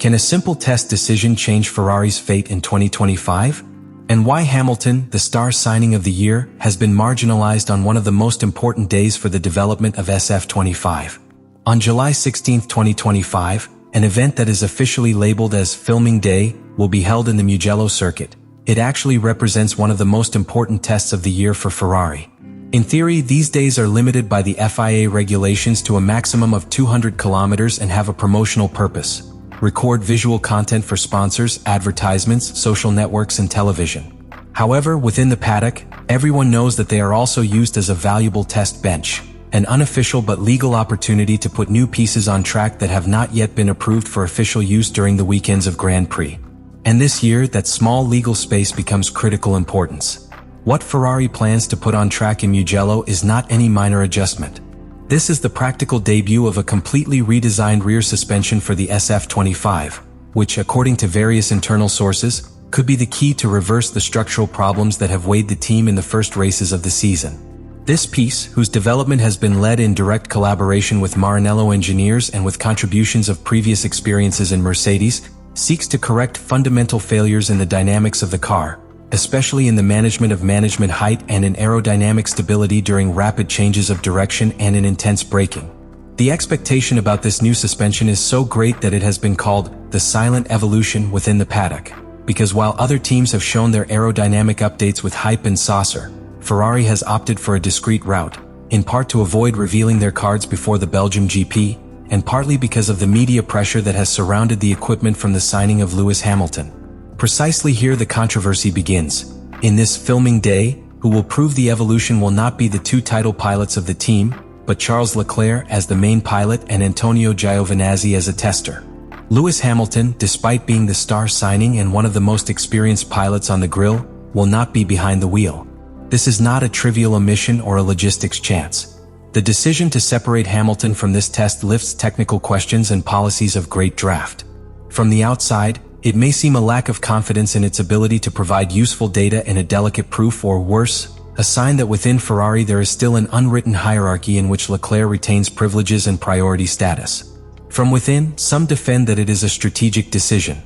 Can a simple test decision change Ferrari's fate in 2025? And why Hamilton, the star signing of the year, has been marginalized on one of the most important days for the development of SF-25. On July 16, 2025, an event that is officially labeled as Filming Day will be held in the Mugello circuit. It actually represents one of the most important tests of the year for Ferrari. In theory, these days are limited by the FIA regulations to a maximum of 200 kilometers and have a promotional purpose. Record visual content for sponsors, advertisements, social networks, and television. However, within the paddock, everyone knows that they are also used as a valuable test bench, an unofficial but legal opportunity to put new pieces on track that have not yet been approved for official use during the weekends of Grand Prix. And this year, that small legal space becomes critical importance. What Ferrari plans to put on track in Mugello is not any minor adjustment. This is the practical debut of a completely redesigned rear suspension for the SF-25, which, according to various internal sources, could be the key to reverse the structural problems that have weighed the team in the first races of the season. This piece, whose development has been led in direct collaboration with Maranello engineers and with contributions of previous experiences in Mercedes, seeks to correct fundamental failures in the dynamics of the car, especially in the management of management height and in aerodynamic stability during rapid changes of direction and in intense braking. The expectation about this new suspension is so great that it has been called the silent evolution within the paddock, because while other teams have shown their aerodynamic updates with hype and saucer, Ferrari has opted for a discreet route, in part to avoid revealing their cards before the Belgium GP, and partly because of the media pressure that has surrounded the equipment from the signing of Lewis Hamilton. Precisely here the controversy begins. In this filming day, who will prove the evolution will not be the two title pilots of the team, but Charles Leclerc as the main pilot and Antonio Giovinazzi as a tester. Lewis Hamilton, despite being the star signing and one of the most experienced pilots on the grill, will not be behind the wheel. This is not a trivial omission or a logistics chance. The decision to separate Hamilton from this test lifts technical questions and policies of great draft. From the outside, it may seem a lack of confidence in its ability to provide useful data in a delicate proof, or worse, a sign that within Ferrari there is still an unwritten hierarchy in which Leclerc retains privileges and priority status. From within, some defend that it is a strategic decision.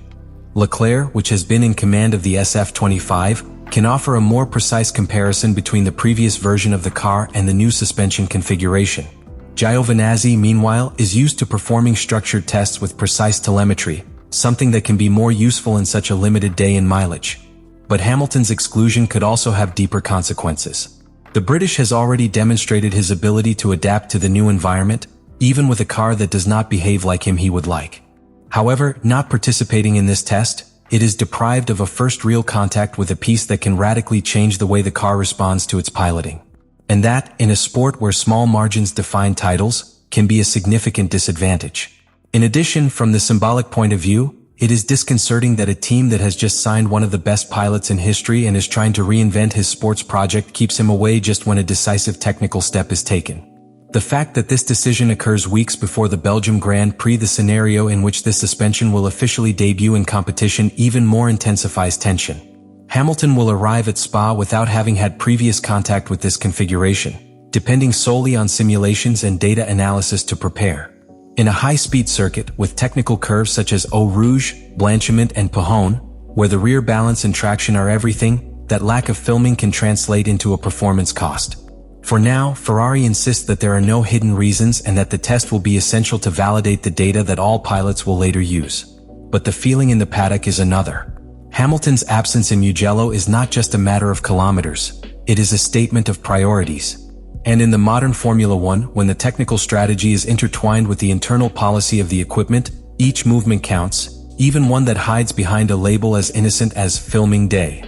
Leclerc, which has been in command of the SF-25, can offer a more precise comparison between the previous version of the car and the new suspension configuration. Giovinazzi, meanwhile, is used to performing structured tests with precise telemetry, something that can be more useful in such a limited day in mileage. But Hamilton's exclusion could also have deeper consequences. The British has already demonstrated his ability to adapt to the new environment, even with a car that does not behave like him he would like. However, not participating in this test, it is deprived of a first real contact with a piece that can radically change the way the car responds to its piloting. And that, in a sport where small margins define titles, can be a significant disadvantage. In addition, from the symbolic point of view, it is disconcerting that a team that has just signed one of the best pilots in history and is trying to reinvent his sports project keeps him away just when a decisive technical step is taken. The fact that this decision occurs weeks before the Belgium Grand Prix, the scenario in which this suspension will officially debut in competition, even more intensifies tension. Hamilton will arrive at Spa without having had previous contact with this configuration, depending solely on simulations and data analysis to prepare. In a high-speed circuit with technical curves such as Eau Rouge, Blanchiment, and Pahon, where the rear balance and traction are everything, that lack of filming can translate into a performance cost. For now, Ferrari insists that there are no hidden reasons and that the test will be essential to validate the data that all pilots will later use. But the feeling in the paddock is another. Hamilton's absence in Mugello is not just a matter of kilometers, it is a statement of priorities. And in the modern Formula One, when the technical strategy is intertwined with the internal policy of the equipment, each movement counts, even one that hides behind a label as innocent as filming day.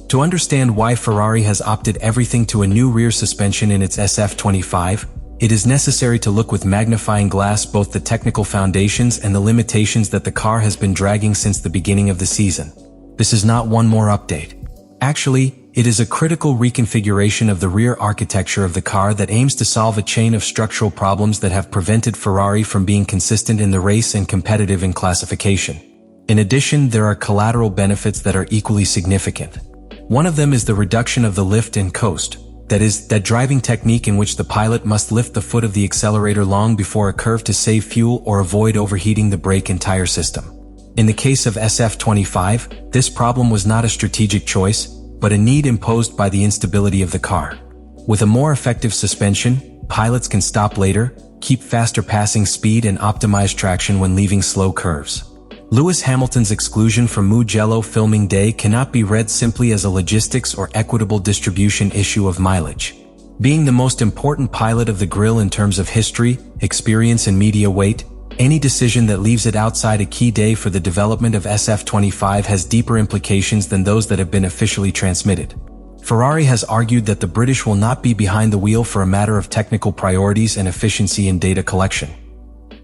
To understand why Ferrari has opted everything to a new rear suspension in its SF-25, it is necessary to look with magnifying glass both the technical foundations and the limitations that the car has been dragging since the beginning of the season. This is not one more update. Actually, it is a critical reconfiguration of the rear architecture of the car that aims to solve a chain of structural problems that have prevented Ferrari from being consistent in the race and competitive in classification. In addition, there are collateral benefits that are equally significant. One of them is the reduction of the lift and coast, that is, that driving technique in which the pilot must lift the foot of the accelerator long before a curve to save fuel or avoid overheating the brake and tire system. In the case of SF-25, this problem was not a strategic choice, but a need imposed by the instability of the car. With a more effective suspension, pilots can stop later, keep faster passing speed and optimize traction when leaving slow curves. Lewis Hamilton's exclusion from Mugello filming day cannot be read simply as a logistics or equitable distribution issue of mileage. Being the most important pilot of the grill in terms of history, experience and media weight, any decision that leaves it outside a key day for the development of SF-25 has deeper implications than those that have been officially transmitted. Ferrari has argued that the British will not be behind the wheel for a matter of technical priorities and efficiency in data collection.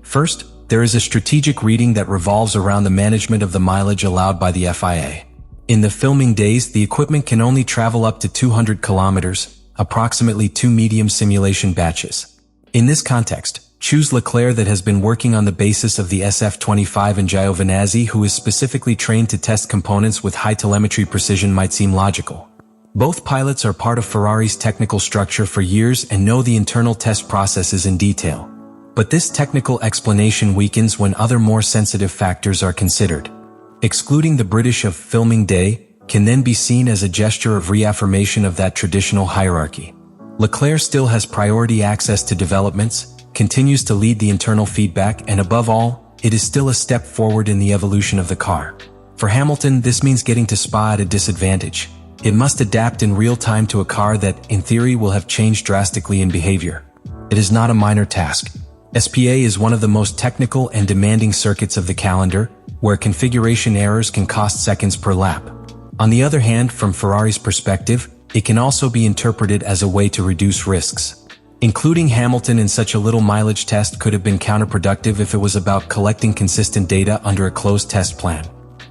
First, there is a strategic reading that revolves around the management of the mileage allowed by the FIA. In the filming days, the equipment can only travel up to 200 kilometers, approximately 2 medium simulation batches. In this context, choose Leclerc that has been working on the basis of the SF-25 and Giovinazzi who is specifically trained to test components with high telemetry precision might seem logical. Both pilots are part of Ferrari's technical structure for years and know the internal test processes in detail. But this technical explanation weakens when other more sensitive factors are considered. Excluding the British of filming day can then be seen as a gesture of reaffirmation of that traditional hierarchy. Leclerc still has priority access to developments, continues to lead the internal feedback, and above all, it is still a step forward in the evolution of the car. For Hamilton, this means getting to Spa at a disadvantage. It must adapt in real time to a car that, in theory, will have changed drastically in behavior. It is not a minor task. SPA is one of the most technical and demanding circuits of the calendar, where configuration errors can cost seconds per lap. On the other hand, from Ferrari's perspective, it can also be interpreted as a way to reduce risks. Including Hamilton in such a little mileage test could have been counterproductive if it was about collecting consistent data under a closed test plan.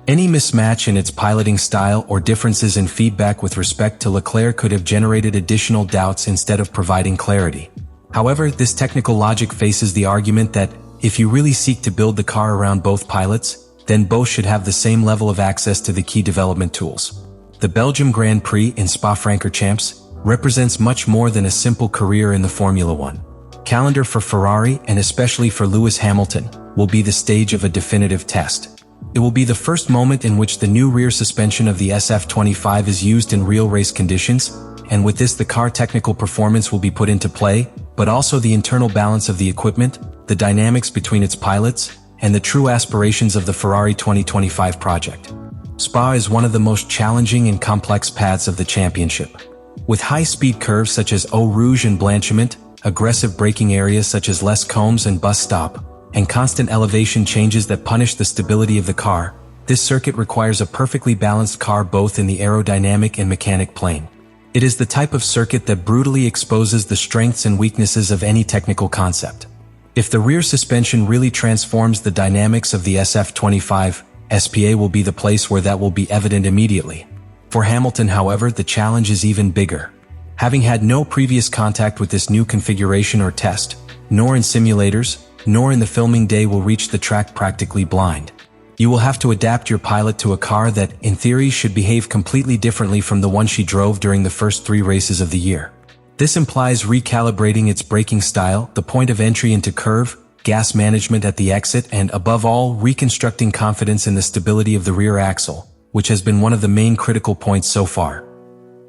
Any mismatch in its piloting style or differences in feedback with respect to Leclerc could have generated additional doubts instead of providing clarity. However, this technical logic faces the argument that, if you really seek to build the car around both pilots, then both should have the same level of access to the key development tools. The Belgium Grand Prix in Spa-Francorchamps represents much more than a simple career in the Formula One. Calendar for Ferrari, and especially for Lewis Hamilton, will be the stage of a definitive test. It will be the first moment in which the new rear suspension of the SF-25 is used in real race conditions, and with this the car technical performance will be put into play, but also the internal balance of the equipment, the dynamics between its pilots, and the true aspirations of the Ferrari 2025 project. Spa is one of the most challenging and complex paths of the championship. With high-speed curves such as Eau Rouge and Blanchiment, aggressive braking areas such as Les Combes and Bus Stop, and constant elevation changes that punish the stability of the car, this circuit requires a perfectly balanced car both in the aerodynamic and mechanic plane. It is the type of circuit that brutally exposes the strengths and weaknesses of any technical concept. If the rear suspension really transforms the dynamics of the SF-25, SPA will be the place where that will be evident immediately. For Hamilton, however, the challenge is even bigger. Having had no previous contact with this new configuration or test, nor in simulators, nor in the filming day will reach the track practically blind. You will have to adapt your pilot to a car that, in theory, should behave completely differently from the one she drove during the first 3 races of the year. This implies recalibrating its braking style, the point of entry into curve, gas management at the exit, and above all, reconstructing confidence in the stability of the rear axle, which has been one of the main critical points so far.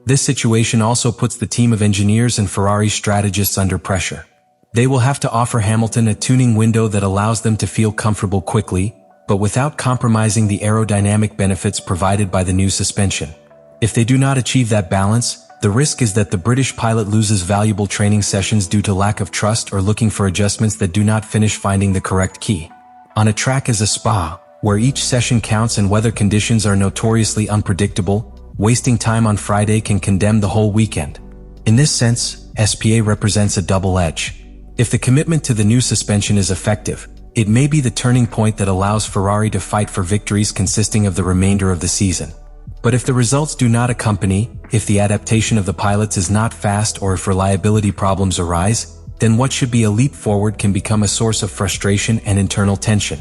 This situation also puts the team of engineers and Ferrari strategists under pressure. They will have to offer Hamilton a tuning window that allows them to feel comfortable quickly, but without compromising the aerodynamic benefits provided by the new suspension. If they do not achieve that balance, the risk is that the British pilot loses valuable training sessions due to lack of trust or looking for adjustments that do not finish finding the correct key. On a track as a Spa, where each session counts and weather conditions are notoriously unpredictable, wasting time on Friday can condemn the whole weekend. In this sense, SPA represents a double edge. If the commitment to the new suspension is effective, it may be the turning point that allows Ferrari to fight for victories consisting of the remainder of the season. But if the results do not accompany, if the adaptation of the pilots is not fast, or if reliability problems arise, then what should be a leap forward can become a source of frustration and internal tension.